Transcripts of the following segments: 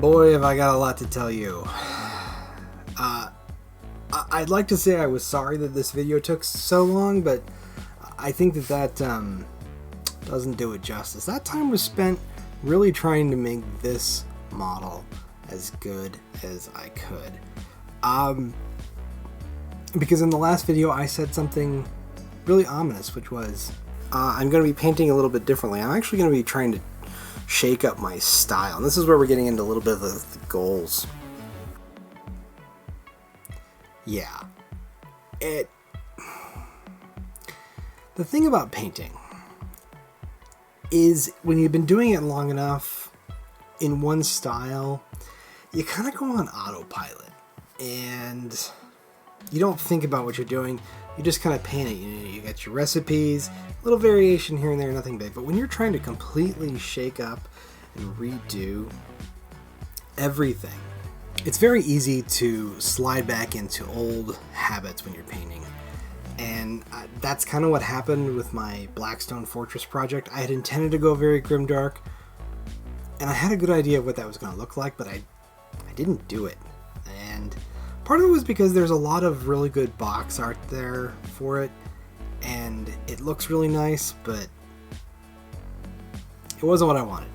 Boy, have I got a lot to tell you. I'd like to say I was sorry that this video took so long, but I think that doesn't do it justice. That time was spent really trying to make this model as good as I could. Because in the last video I said something really ominous, which was I'm going to be painting a little bit differently. I'm actually going to be trying to shake up my style. And this is where we're getting into a little bit of the goals. Yeah. The thing about painting is when you've been doing it long enough in one style, you kind of go on autopilot and you don't think about what you're doing. You just kind of paint it. You got your recipes, a little variation here and there, nothing big. But when you're trying to completely shake up and redo everything, it's very easy to slide back into old habits when you're painting. And that's kind of what happened with my Blackstone Fortress project. I had intended to go very grimdark, and I had a good idea of what that was going to look like, but I didn't do it. And part of it was because there's a lot of really good box art there for it, and it looks really nice, but it wasn't what I wanted.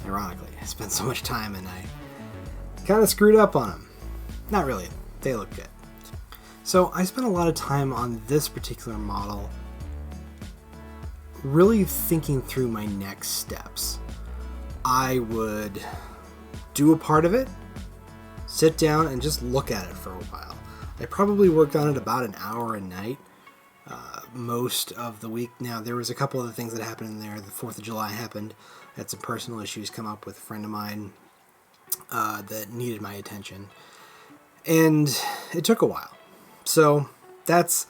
Ironically, I spent so much time and I kind of screwed up on them. Not really, they look good. So I spent a lot of time on this particular model really thinking through my next steps. I would do a part of it, sit down and just look at it for a while. I probably worked on it about an hour a night most of the week. Now, there was a couple other things that happened in there. The 4th of July happened. I had some personal issues come up with a friend of mine that needed my attention. And it took a while. So that's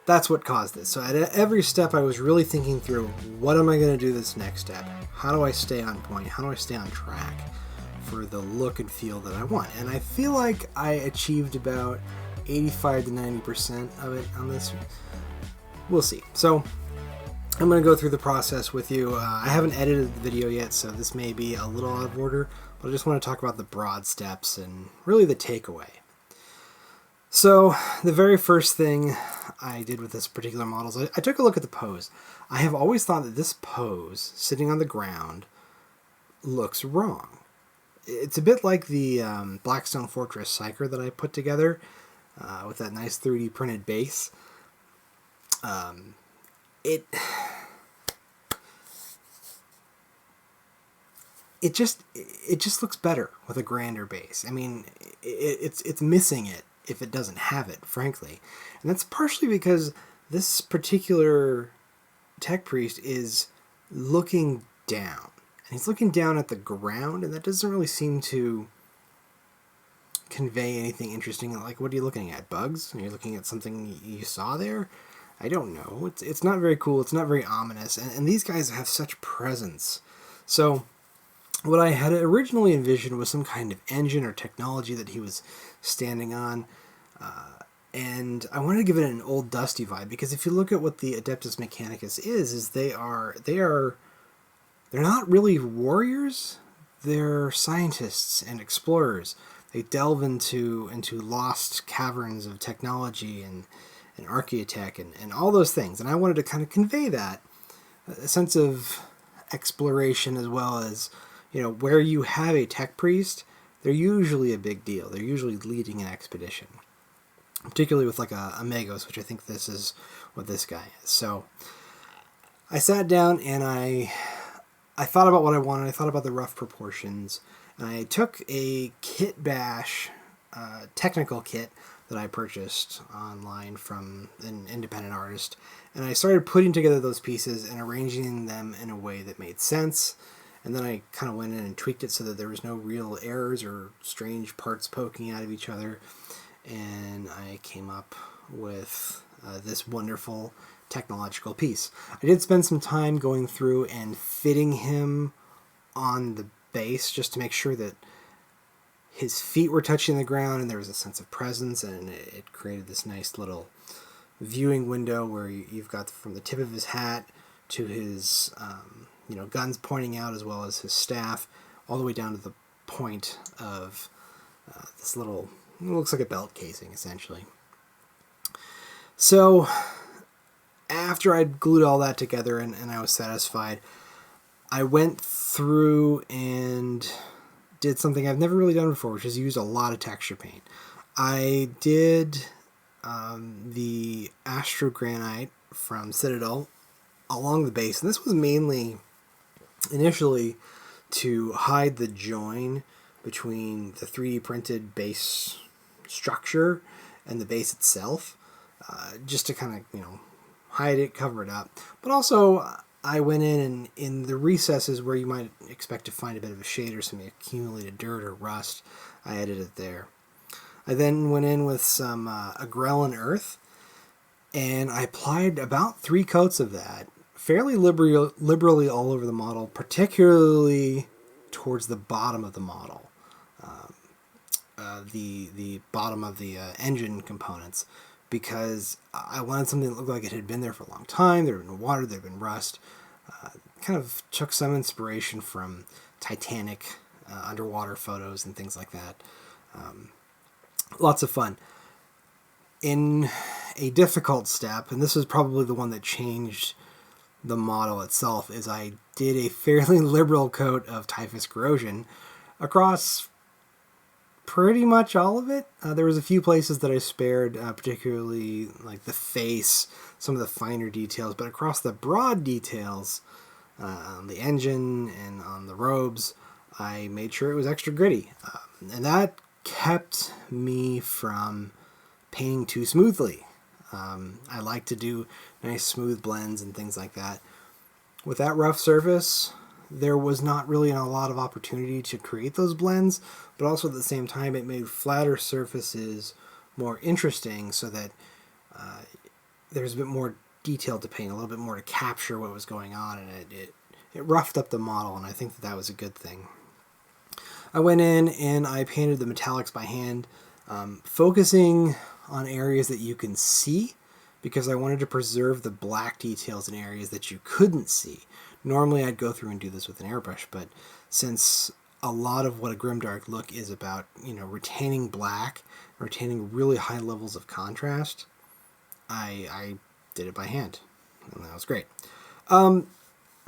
what caused this. So at every step I was really thinking through, what am I going to do this next step? How do I stay on point? How do I stay on track for the look and feel that I want? And I feel like I achieved about 85 to 90% of it on this. We'll see. So I'm going to go through the process with you. I haven't edited the video yet, so this may be a little out of order, but I just want to talk about the broad steps and really the takeaway. So the very first thing I did with this particular model is I took a look at the pose. I have always thought that this pose, sitting on the ground, looks wrong. It's a bit like the Blackstone Fortress Psyker that I put together with that nice 3D printed base. It just looks better with a grander base. I mean, it's missing it if it doesn't have it, frankly. And that's partially because this particular tech priest is looking down. And he's looking down at the ground, and that doesn't really seem to convey anything interesting. Like, what are you looking at? Bugs? Are you looking at something you saw there? I don't know. It's not very cool. It's not very ominous. And these guys have such presence. So what I had originally envisioned was some kind of engine or technology that he was standing on. And I wanted to give it an old dusty vibe, because if you look at what the Adeptus Mechanicus is they're not really warriors. They're scientists and explorers. They delve into lost caverns of technology and archaeotech and all those things. And I wanted to kind of convey that, a sense of exploration, as well as, where you have a tech priest, they're usually a big deal. They're usually leading an expedition, particularly with like a Magos, which I think this is what this guy is. So I sat down and I thought about what I wanted. I thought about the rough proportions. And I took a Kit Bash technical kit that I purchased online from an independent artist, and I started putting together those pieces and arranging them in a way that made sense. And then I kind of went in and tweaked it so that there was no real errors or strange parts poking out of each other. And I came up with this wonderful technological piece. I did spend some time going through and fitting him on the base just to make sure that his feet were touching the ground and there was a sense of presence, and it created this nice little viewing window where you've got from the tip of his hat to his guns pointing out, as well as his staff, all the way down to the point of this little, it looks like a belt casing essentially. So after I'd glued all that together and I was satisfied, I went through and did something I've never really done before, which is use a lot of texture paint. I did the Astrogranite from Citadel along the base, and this was mainly initially to hide the join between the 3D printed base structure and the base itself, just to kind of, hide it, cover it up. But also, I went in and in the recesses where you might expect to find a bit of a shade or some accumulated dirt or rust, I added it there. I then went in with some Agrellan Earth, and I applied about 3 coats of that, fairly liberally all over the model, particularly towards the bottom of the model, the bottom of the engine components, because I wanted something that looked like it had been there for a long time. There had been water, there had been rust. Kind of took some inspiration from Titanic underwater photos and things like that. Lots of fun. In a difficult step, and this is probably the one that changed the model itself, is I did a fairly liberal coat of Typhus Corrosion across pretty much all of it. There was a few places that I spared, particularly like the face, some of the finer details, but across the broad details, on the engine and on the robes, I made sure it was extra gritty. And that kept me from painting too smoothly. I like to do nice smooth blends and things like that. With that rough surface, there was not really a lot of opportunity to create those blends, but also at the same time it made flatter surfaces more interesting so that there's a bit more detail to paint, a little bit more to capture what was going on, and it roughed up the model, and I think that was a good thing. I went in and I painted the metallics by hand, focusing on areas that you can see, because I wanted to preserve the black details in areas that you couldn't see. Normally I'd go through and do this with an airbrush, but since a lot of what a grimdark look is about, retaining black, retaining really high levels of contrast, I did it by hand, and that was great.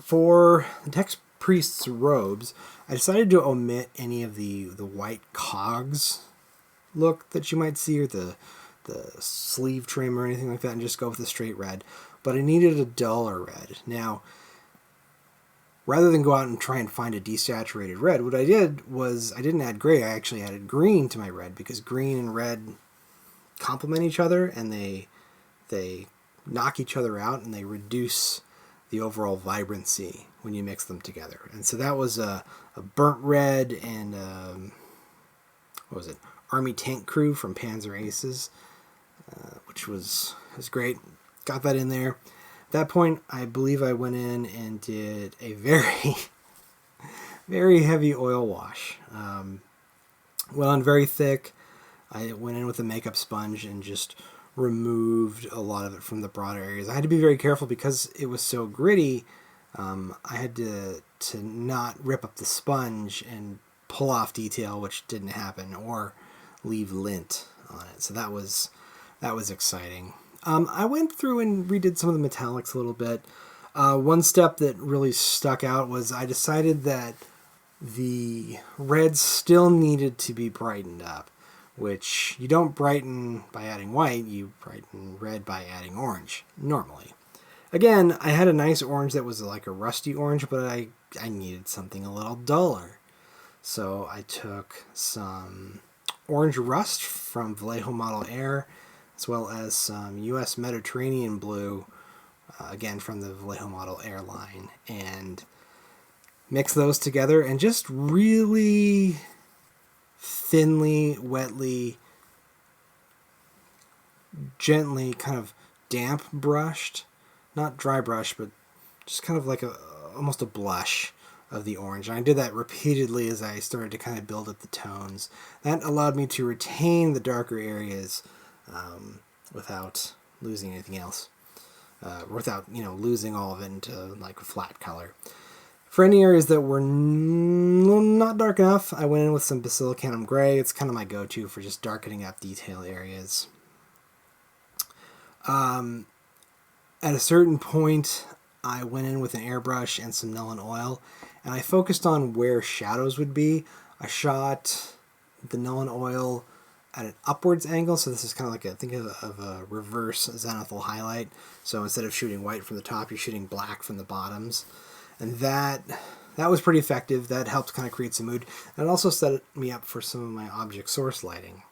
For the Tex Priest's robes, I decided to omit any of the white cogs look that you might see, or the sleeve trim or anything like that, and just go with the straight red. But I needed a duller red. Now, rather than go out and try and find a desaturated red, what I did was I didn't add gray, I actually added green to my red, because green and red complement each other, and they knock each other out, and they reduce the overall vibrancy when you mix them together. And so that was a burnt red and what was it? Army Tank Crew from Panzer Aces, which was great. Got that in there. At that point, I believe I went in and did a very, very heavy oil wash. Went on very thick. I went in with a makeup sponge and just removed a lot of it from the broader areas. I had to be very careful because it was so gritty. I had to not rip up the sponge and pull off detail, which didn't happen, or leave lint on it. So that was exciting. I went through and redid some of the metallics a little bit. One step that really stuck out was I decided that the red still needed to be brightened up, which you don't brighten by adding white, you brighten red by adding orange, normally. Again, I had a nice orange that was like a rusty orange, but I needed something a little duller. So I took some orange rust from Vallejo Model Air, as well as some US Mediterranean blue, again from the Vallejo Model Air line, and mix those together and just really thinly, wetly, gently kind of damp brushed, not dry brush, but just kind of like almost a blush of the orange. And I did that repeatedly as I started to kind of build up the tones. That allowed me to retain the darker areas without losing anything else, without losing all of it into like a flat color. For any areas that were not dark enough, I went in with some Basilicanum Gray. It's kind of my go-to for just darkening up detail areas. At a certain point, I went in with an airbrush and some Nuln Oil, and I focused on where shadows would be. I shot the Nuln Oil at an upwards angle, so this is kind of like think of a reverse zenithal highlight. So instead of shooting white from the top, you're shooting black from the bottoms. And that was pretty effective. That helped kind of create some mood. And it also set me up for some of my object source lighting,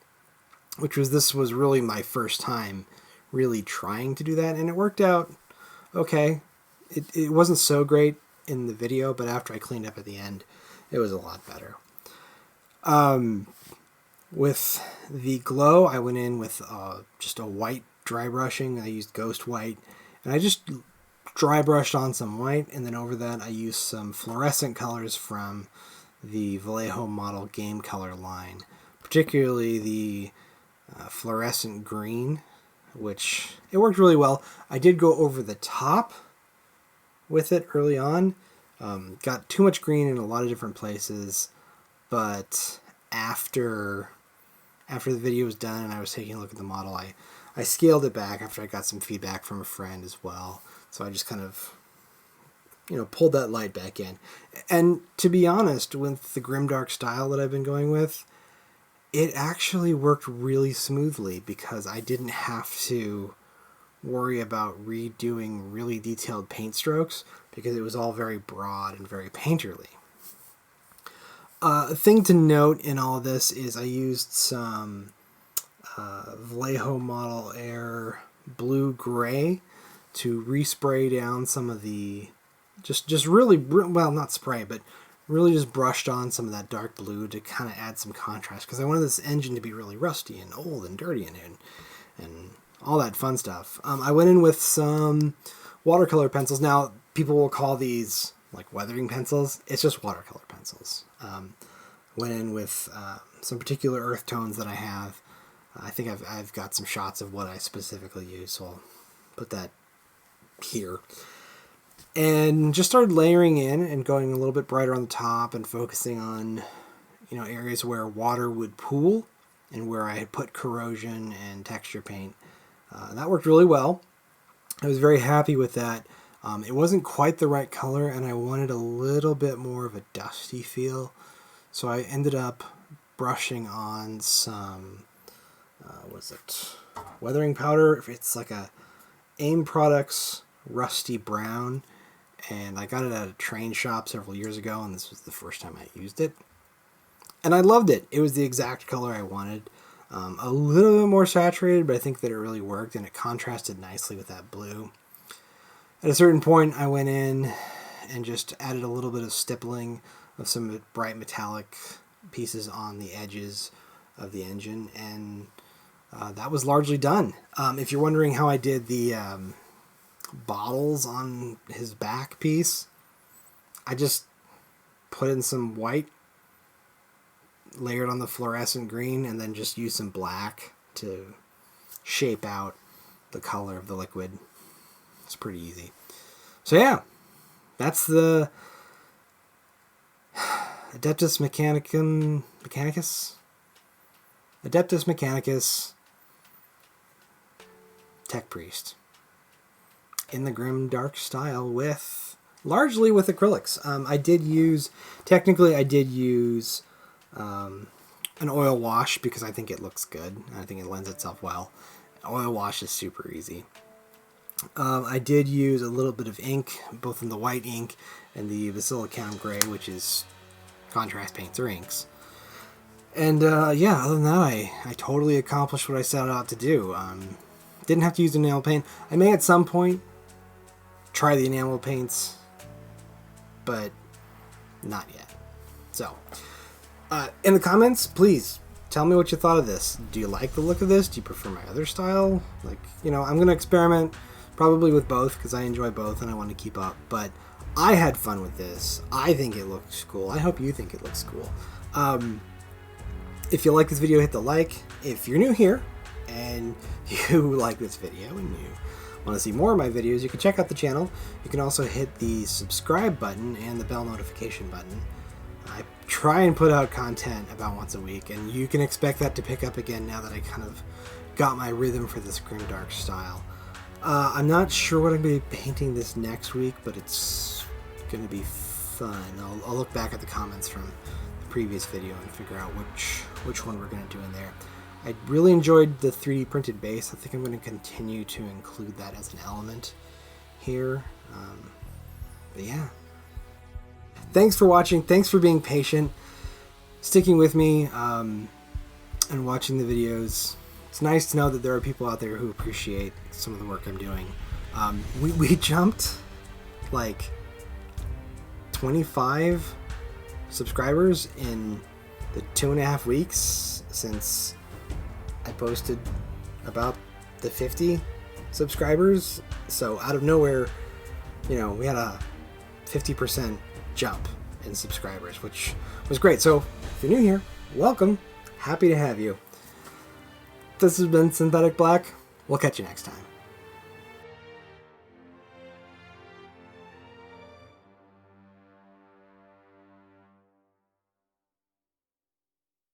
this was really my first time really trying to do that, and it worked out okay. It wasn't so great in the video, but after I cleaned up at the end, it was a lot better. With the glow, I went in with just a white dry brushing. I used Ghost White, and I just dry brushed on some white, and then over that I used some fluorescent colors from the Vallejo model game color line, particularly the fluorescent green, which it worked really well. I did go over the top with it early on. Got too much green in a lot of different places, but after the video was done and I was taking a look at the model, I scaled it back after I got some feedback from a friend as well. So I just kind of, pulled that light back in. And to be honest, with the grimdark style that I've been going with, it actually worked really smoothly because I didn't have to worry about redoing really detailed paint strokes because it was all very broad and very painterly. A thing to note in all of this is I used some Vallejo Model Air blue-gray to respray down some of the, just really, well, not spray, but really just brushed on some of that dark blue to kind of add some contrast because I wanted this engine to be really rusty and old and dirty and all that fun stuff. I went in with some watercolor pencils. Now, people will call these like weathering pencils. It's just watercolor pencils. Went in with some particular earth tones that I have. I think I've got some shots of what I specifically use, so I'll put that here. And just started layering in and going a little bit brighter on the top and focusing on, areas where water would pool and where I had put corrosion and texture paint. That worked really well. I was very happy with that. It wasn't quite the right color, and I wanted a little bit more of a dusty feel. So I ended up brushing on some, weathering powder. It's like a AIM Products Rusty Brown, and I got it at a train shop several years ago, and this was the first time I used it. And I loved it. It was the exact color I wanted. A little bit more saturated, but I think that it really worked, and it contrasted nicely with that blue. At a certain point, I went in and just added a little bit of stippling of some bright metallic pieces on the edges of the engine, and that was largely done. If you're wondering how I did the bottles on his back piece, I just put in some white, layered on the fluorescent green, and then just used some black to shape out the color of the liquid. It's pretty easy. So yeah, that's the Adeptus Mechanicus Tech Priest in the grim dark style largely with acrylics. I did use an oil wash because I think it looks good. I think it lends itself well. Oil wash is super easy. I did use a little bit of ink, both in the white ink and the Basilicanum Gray, which is contrast paints or inks. And yeah, other than that, I totally accomplished what I set out to do. Didn't have to use enamel paint. I may at some point try the enamel paints, but not yet. So, in the comments, please tell me what you thought of this. Do you like the look of this? Do you prefer my other style? I'm going to experiment probably with both because I enjoy both and I want to keep up. But I had fun with this. I think it looks cool. I hope you think it looks cool. If you like this video, hit the like. If you're new here and you like this video and you Want to see more of my videos, you can check out the channel. You can also hit the subscribe button and the bell notification button. I try and put out content about once a week, and you can expect that to pick up again now that I kind of got my rhythm for this grimdark style. I'm not sure what I'm going to be painting this next week, but it's going to be fun. I'll look back at the comments from the previous video and figure out which one we're going to do in there. I really enjoyed the 3D printed base. I think I'm going to continue to include that as an element here. But yeah. Thanks for watching. Thanks for being patient, sticking with me, and watching the videos. It's nice to know that there are people out there who appreciate some of the work I'm doing. We jumped like 25 subscribers in the 2.5 weeks since I posted about the 50 subscribers. So out of nowhere, you know, we had a 50% jump in subscribers, which was great. So if you're new here, welcome. Happy to have you. This has been Synthetic Black. We'll catch you next time.